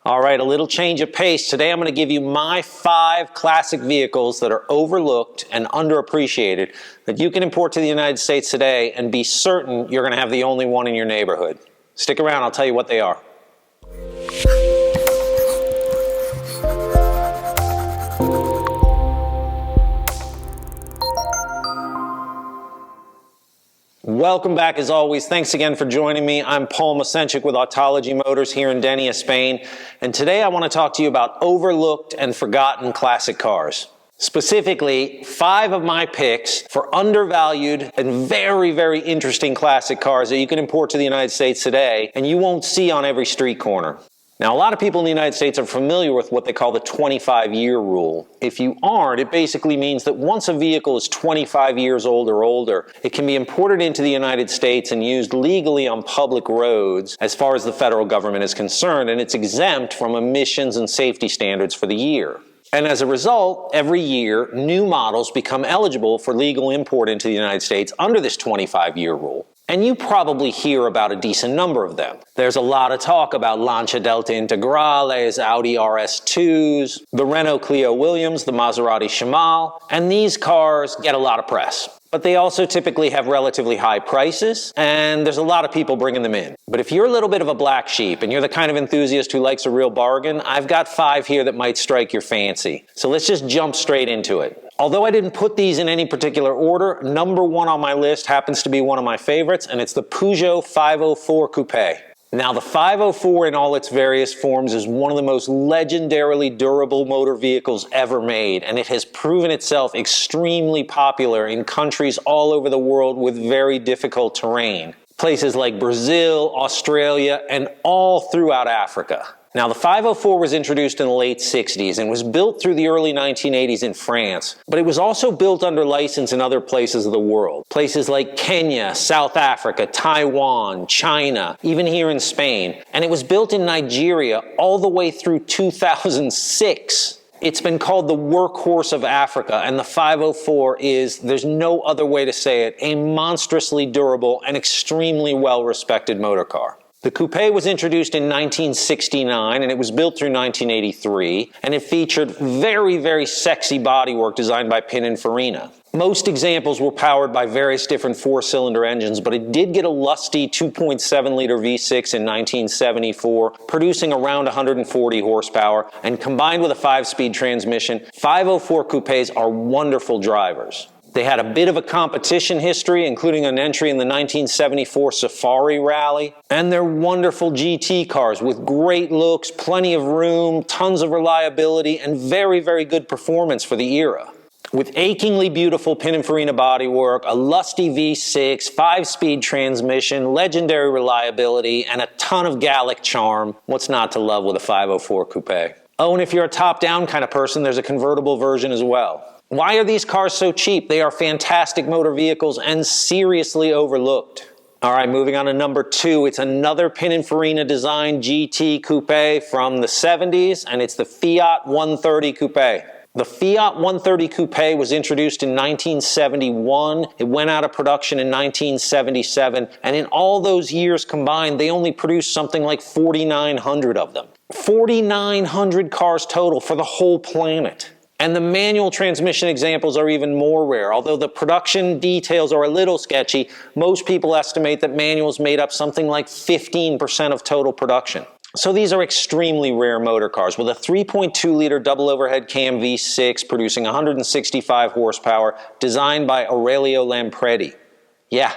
All right, a little change of pace. Today I'm going to give you my 5 classic vehicles that are overlooked and underappreciated that you can import to the United States today and be certain you're going to have the only one in your neighborhood. Stick around, I'll tell you what they are. Welcome back as always. Thanks again for joining me. I'm Paul Masenchik with Autology Motors here in Denia, Spain. And today I want to talk to you about overlooked and forgotten classic cars. Specifically, 5 of my picks for undervalued and very, very interesting classic cars that you can import to the United States today and you won't see on every street corner. Now, a lot of people in the United States are familiar with what they call the 25-year rule. If you aren't, it basically means that once a vehicle is 25 years old or older, it can be imported into the United States and used legally on public roads as far as the federal government is concerned, and it's exempt from emissions and safety standards for the year. And as a result, every year, new models become eligible for legal import into the United States under this 25-year rule. And you probably hear about a decent number of them. There's a lot of talk about Lancia Delta Integrales, Audi RS2s, the Renault Clio Williams, the Maserati Shamal, and these cars get a lot of press. But they also typically have relatively high prices, and there's a lot of people bringing them in. But if you're a little bit of a black sheep, and you're the kind of enthusiast who likes a real bargain, I've got 5 here that might strike your fancy. So let's just jump straight into it. Although I didn't put these in any particular order, number 1 on my list happens to be one of my favorites, and it's the Peugeot 504 Coupe. Now, the 504 in all its various forms is one of the most legendarily durable motor vehicles ever made, and it has proven itself extremely popular in countries all over the world with very difficult terrain. Places like Brazil, Australia, and all throughout Africa. Now, the 504 was introduced in the late 60s and was built through the early 1980s in France, but it was also built under license in other places of the world. Places like Kenya, South Africa, Taiwan, China, even here in Spain. And it was built in Nigeria all the way through 2006. It's been called the workhorse of Africa, and the 504 is, there's no other way to say it, a monstrously durable and extremely well-respected motor car. The Coupe was introduced in 1969 and it was built through 1983, and it featured very, very sexy bodywork designed by Pininfarina. Most examples were powered by various different 4-cylinder engines, but it did get a lusty 2.7-liter V6 in 1974, producing around 140 horsepower, and combined with a 5-speed transmission, 504 Coupes are wonderful drivers. They had a bit of a competition history, including an entry in the 1974 Safari Rally. And they're wonderful GT cars with great looks, plenty of room, tons of reliability, and very, very good performance for the era. With achingly beautiful Pininfarina bodywork, a lusty V6, 5-speed transmission, legendary reliability, and a ton of Gallic charm, what's not to love with a 504 Coupe? Oh, and if you're a top-down kind of person, there's a convertible version as well. Why are these cars so cheap? They are fantastic motor vehicles and seriously overlooked. All right, moving on to number 2. It's another Pininfarina designed GT Coupe from the 70s, and it's the Fiat 130 Coupe. The Fiat 130 Coupe was introduced in 1971. It went out of production in 1977, and in all those years combined, they only produced something like 4,900 of them. 4,900 cars total for the whole planet. And the manual transmission examples are even more rare. Although the production details are a little sketchy, most people estimate that manuals made up something like 15% of total production. So these are extremely rare motor cars with a 3.2-liter double overhead cam V6 producing 165 horsepower, designed by Aurelio Lampredi. Yeah,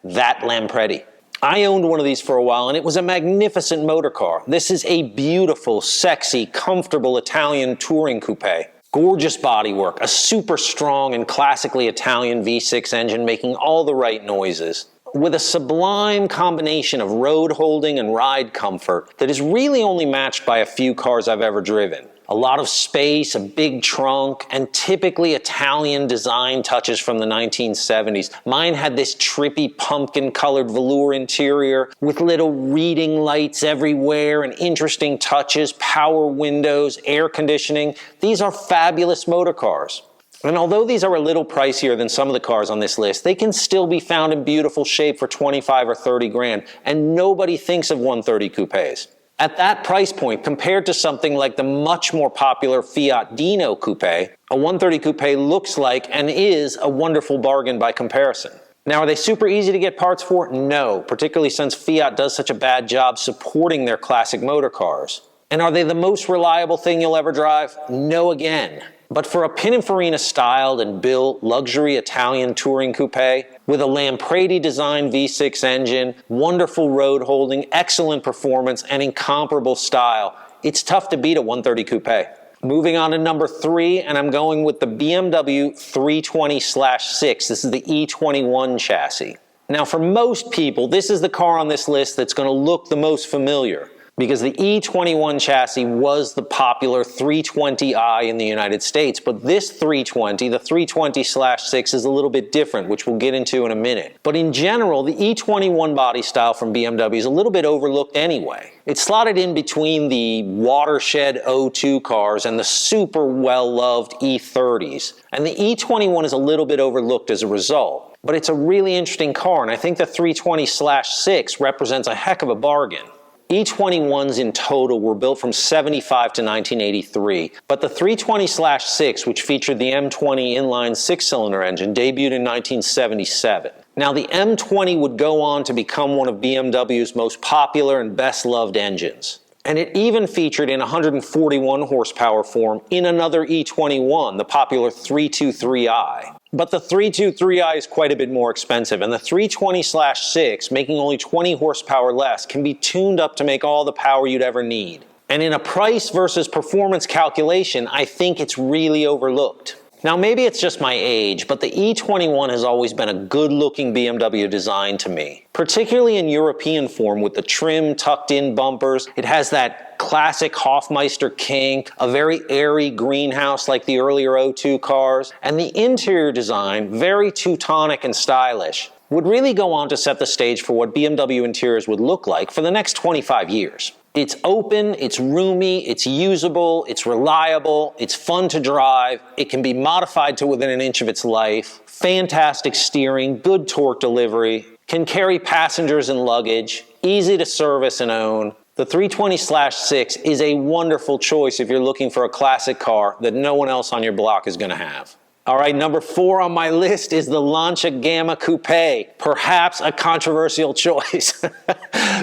that Lampredi. I owned one of these for a while, and it was a magnificent motor car. This is a beautiful, sexy, comfortable Italian touring coupe. Gorgeous bodywork, a super strong and classically Italian V6 engine making all the right noises, with a sublime combination of road holding and ride comfort that is really only matched by a few cars I've ever driven. A lot of space, a big trunk, and typically Italian design touches from the 1970s. Mine had this trippy pumpkin-colored velour interior with little reading lights everywhere and interesting touches, power windows, air conditioning. These are fabulous motor cars. And although these are a little pricier than some of the cars on this list, they can still be found in beautiful shape for 25 or 30 grand, and nobody thinks of 130 coupes. At that price point, compared to something like the much more popular Fiat Dino Coupe, a 130 Coupe looks like and is a wonderful bargain by comparison. Now, are they super easy to get parts for? No, particularly since Fiat does such a bad job supporting their classic motor cars. And are they the most reliable thing you'll ever drive? No again. But for a Pininfarina styled and built luxury Italian touring coupe with a Lampredi designed V6 engine, wonderful road holding, excellent performance, and incomparable style, it's tough to beat a 130 coupe. Moving on to number 3, and I'm going with the BMW 320/6. This is the E21 chassis. Now, for most people, this is the car on this list that's going to look the most familiar, because the E21 chassis was the popular 320i in the United States, but this 320, the 320/6, is a little bit different, which we'll get into in a minute. But in general, the E21 body style from BMW is a little bit overlooked anyway. It's slotted in between the watershed O2 cars and the super well-loved E30s, and the E21 is a little bit overlooked as a result. But it's a really interesting car, and I think the 320/6 represents a heck of a bargain. E21s in total were built from 75 to 1983, but the 320/6, which featured the M20 inline 6-cylinder engine, debuted in 1977. Now, the M20 would go on to become one of BMW's most popular and best-loved engines. And it even featured in 141 horsepower form in another E21, the popular 323i. But the 323i is quite a bit more expensive, and the 320/6, making only 20 horsepower less, can be tuned up to make all the power you'd ever need. And in a price versus performance calculation, I think it's really overlooked. Now, maybe it's just my age, but the E21 has always been a good-looking BMW design to me, particularly in European form with the trim, tucked-in bumpers. It has that classic Hofmeister kink, a very airy greenhouse like the earlier O2 cars, and the interior design, very Teutonic and stylish, would really go on to set the stage for what BMW interiors would look like for the next 25 years. It's open, it's roomy, it's usable, it's reliable, it's fun to drive, it can be modified to within an inch of its life, fantastic steering, good torque delivery, can carry passengers and luggage, easy to service and own. The 320/6 is a wonderful choice if you're looking for a classic car that no one else on your block is going to have. All right, number 4 on my list is the Lancia Gamma Coupe, perhaps a controversial choice,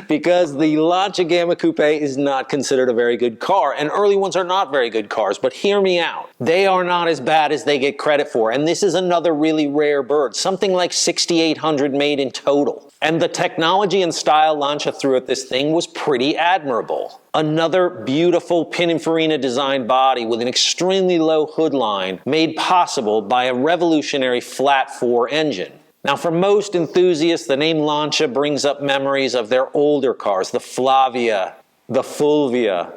because the Lancia Gamma Coupe is not considered a very good car, and early ones are not very good cars, but hear me out. They are not as bad as they get credit for, and this is another really rare bird, something like 6,800 made in total. And the technology and style Lancia threw at this thing was pretty admirable. Another beautiful Pininfarina designed body with an extremely low hood line made possible by a revolutionary flat-4 engine. Now, for most enthusiasts, the name Lancia brings up memories of their older cars, the Flavia, the Fulvia,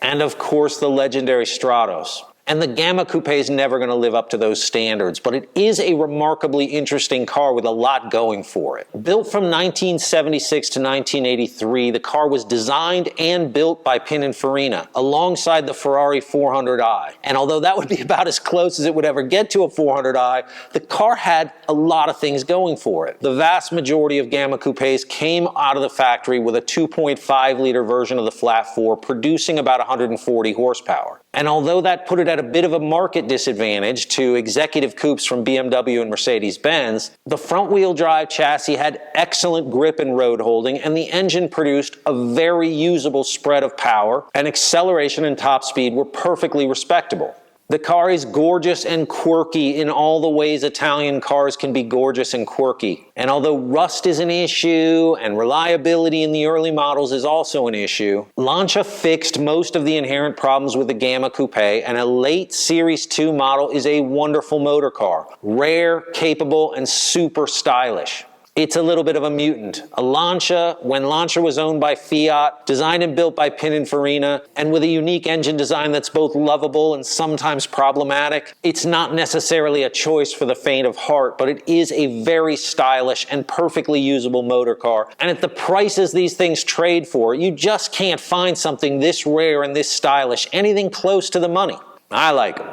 and of course the legendary Stratos. And the Gamma Coupe is never going to live up to those standards, but it is a remarkably interesting car with a lot going for it. Built from 1976 to 1983, the car was designed and built by Pininfarina, alongside the Ferrari 400i. And although that would be about as close as it would ever get to a 400i, the car had a lot of things going for it. The vast majority of Gamma Coupes came out of the factory with a 2.5-liter version of the flat 4, producing about 140 horsepower. And although that put it at a bit of a market disadvantage to executive coupes from BMW and Mercedes-Benz, the front-wheel drive chassis had excellent grip and road holding, and the engine produced a very usable spread of power, and acceleration and top speed were perfectly respectable. The car is gorgeous and quirky in all the ways Italian cars can be gorgeous and quirky. And although rust is an issue and reliability in the early models is also an issue, Lancia fixed most of the inherent problems with the Gamma Coupe, and a late Series 2 model is a wonderful motor car. Rare, capable, and super stylish. It's a little bit of a mutant. A Lancia, when Lancia was owned by Fiat, designed and built by Pininfarina, and with a unique engine design that's both lovable and sometimes problematic, it's not necessarily a choice for the faint of heart, but it is a very stylish and perfectly usable motor car. And at the prices these things trade for, you just can't find something this rare and this stylish, anything close to the money. I like them.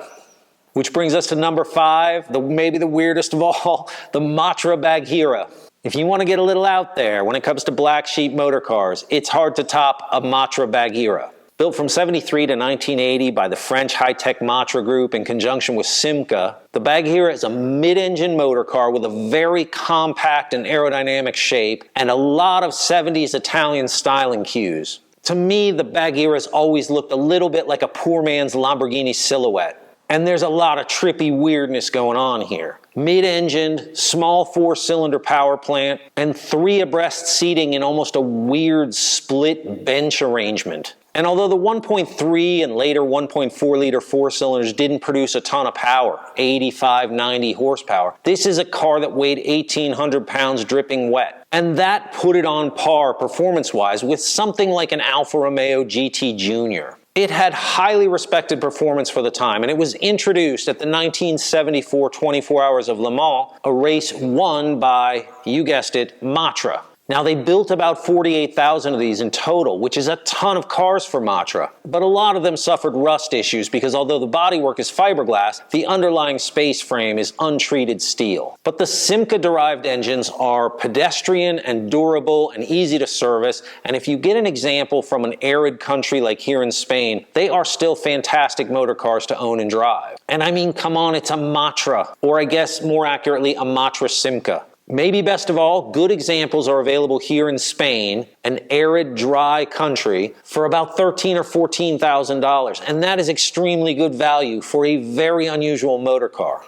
Which brings us to number 5, maybe the weirdest of all, the Matra Bagheera. If you want to get a little out there when it comes to black sheep motor cars, it's hard to top a Matra Bagheera. Built from 73 to 1980 by the French high-tech Matra Group in conjunction with Simca, the Bagheera is a mid-engine motor car with a very compact and aerodynamic shape and a lot of 70s Italian styling cues. To me, the Bagheera has always looked a little bit like a poor man's Lamborghini Silhouette. And there's a lot of trippy weirdness going on here. Mid-engined, small 4-cylinder power plant, and 3 abreast seating in almost a weird split bench arrangement. And although the 1.3 and later 1.4-liter 4-cylinders didn't produce a ton of power, 85, 90 horsepower, this is a car that weighed 1,800 pounds dripping wet. And that put it on par performance-wise with something like an Alfa Romeo GT Junior. It had highly respected performance for the time, and it was introduced at the 1974 24 Hours of Le Mans, a race won by, you guessed it, Matra. Now, they built about 48,000 of these in total, which is a ton of cars for Matra. But a lot of them suffered rust issues because although the bodywork is fiberglass, the underlying space frame is untreated steel. But the Simca-derived engines are pedestrian and durable and easy to service, and if you get an example from an arid country like here in Spain, they are still fantastic motor cars to own and drive. And I mean, come on, it's a Matra, or I guess more accurately, a Matra Simca. Maybe best of all, good examples are available here in Spain, an arid, dry country, for about $13,000 or $14,000, and that is extremely good value for a very unusual motor car.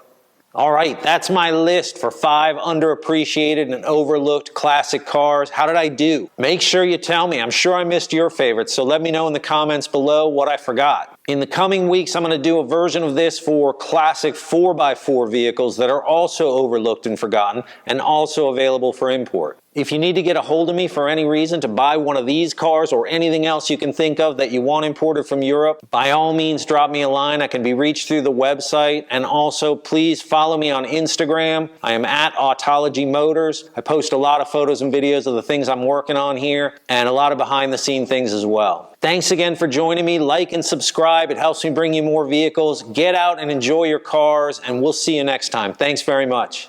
All right, that's my list for 5 underappreciated and overlooked classic cars. How did I do? Make sure you tell me. I'm sure I missed your favorites, so let me know in the comments below what I forgot. In the coming weeks, I'm going to do a version of this for classic 4x4 vehicles that are also overlooked and forgotten and also available for import. If you need to get a hold of me for any reason to buy one of these cars or anything else you can think of that you want imported from Europe, by all means drop me a line. I can be reached through the website, and also please follow me on Instagram. I am at Autology Motors. I post a lot of photos and videos of the things I'm working on here and a lot of behind the scene things as well. Thanks again for joining me. Like and subscribe. It helps me bring you more vehicles. Get out and enjoy your cars, and we'll see you next time. Thanks very much.